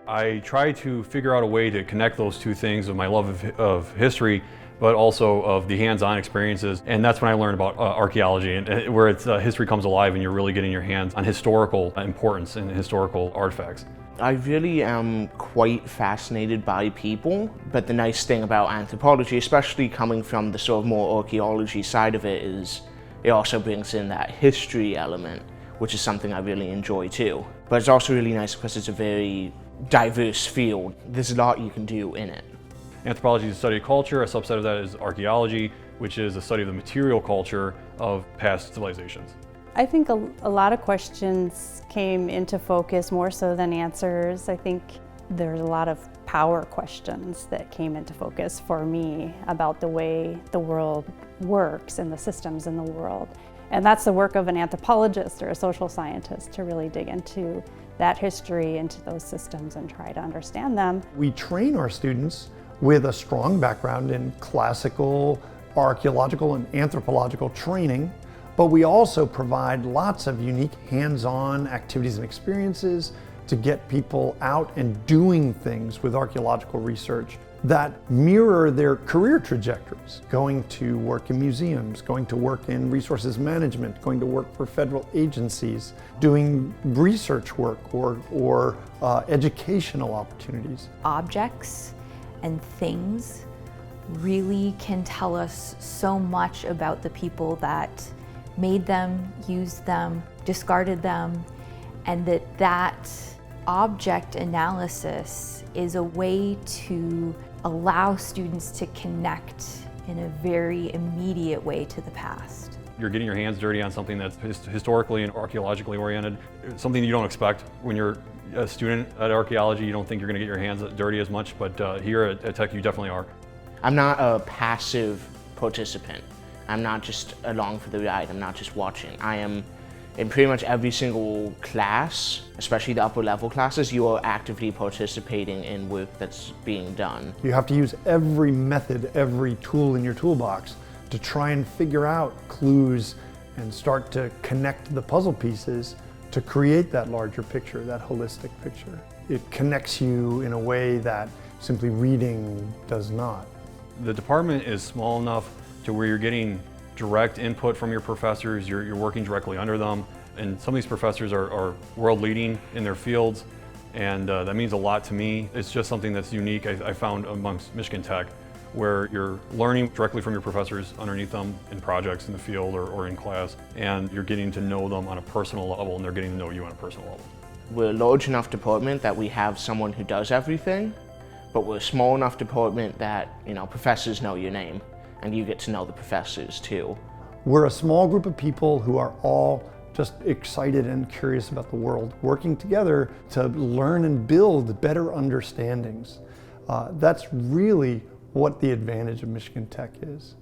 I try to figure out a way to connect those two things of my love of history, but also of the hands-on experiences. And that's when I learned about archaeology, and where history comes alive and you're really getting your hands on historical importance and historical artifacts. I really am quite fascinated by people, but the nice thing about anthropology, especially coming from the sort of more archaeology side of it, is it also brings in that history element, which is something I really enjoy too. But it's also really nice because it's a very diverse field. There's a lot you can do in it. Anthropology is a study of culture. A subset of that is archaeology, which is a study of the material culture of past civilizations. I think a lot of questions came into focus more so than answers. I think there's a lot of power questions that came into focus for me about the way the world works and the systems in the world. And that's the work of an anthropologist or a social scientist, to really dig into that history, into those systems, and try to understand them. We train our students with a strong background in classical, archaeological, and anthropological training, but we also provide lots of unique hands-on activities and experiences to get people out and doing things with archaeological research that mirror their career trajectories. Going to work in museums, going to work in resources management, going to work for federal agencies, doing research work or educational opportunities. Objects and things really can tell us so much about the people that made them, used them, discarded them, and that object analysis is a way to allow students to connect in a very immediate way to the past. You're getting your hands dirty on something that's historically and archaeologically oriented, something you don't expect when you're a student at archaeology. You don't think you're going to get your hands dirty as much, but here at Tech you definitely are. I'm not a passive participant. I'm not just along for the ride, I'm not just watching. I am in pretty much every single class, especially the upper level classes. You are actively participating in work that's being done. You have to use every method, every tool in your toolbox to try and figure out clues and start to connect the puzzle pieces to create that larger picture, that holistic picture. It connects you in a way that simply reading does not. The department is small enough to where you're getting direct input from your professors, you're working directly under them, and some of these professors are world leading in their fields, and that means a lot to me. It's just something that's unique, I found, amongst Michigan Tech, where you're learning directly from your professors underneath them in projects in the field or in class, and you're getting to know them on a personal level, and they're getting to know you on a personal level. We're a large enough department that we have someone who does everything, but we're a small enough department that, professors know your name, and you get to know the professors too. We're a small group of people who are all just excited and curious about the world, working together to learn and build better understandings. That's really what the advantage of Michigan Tech is.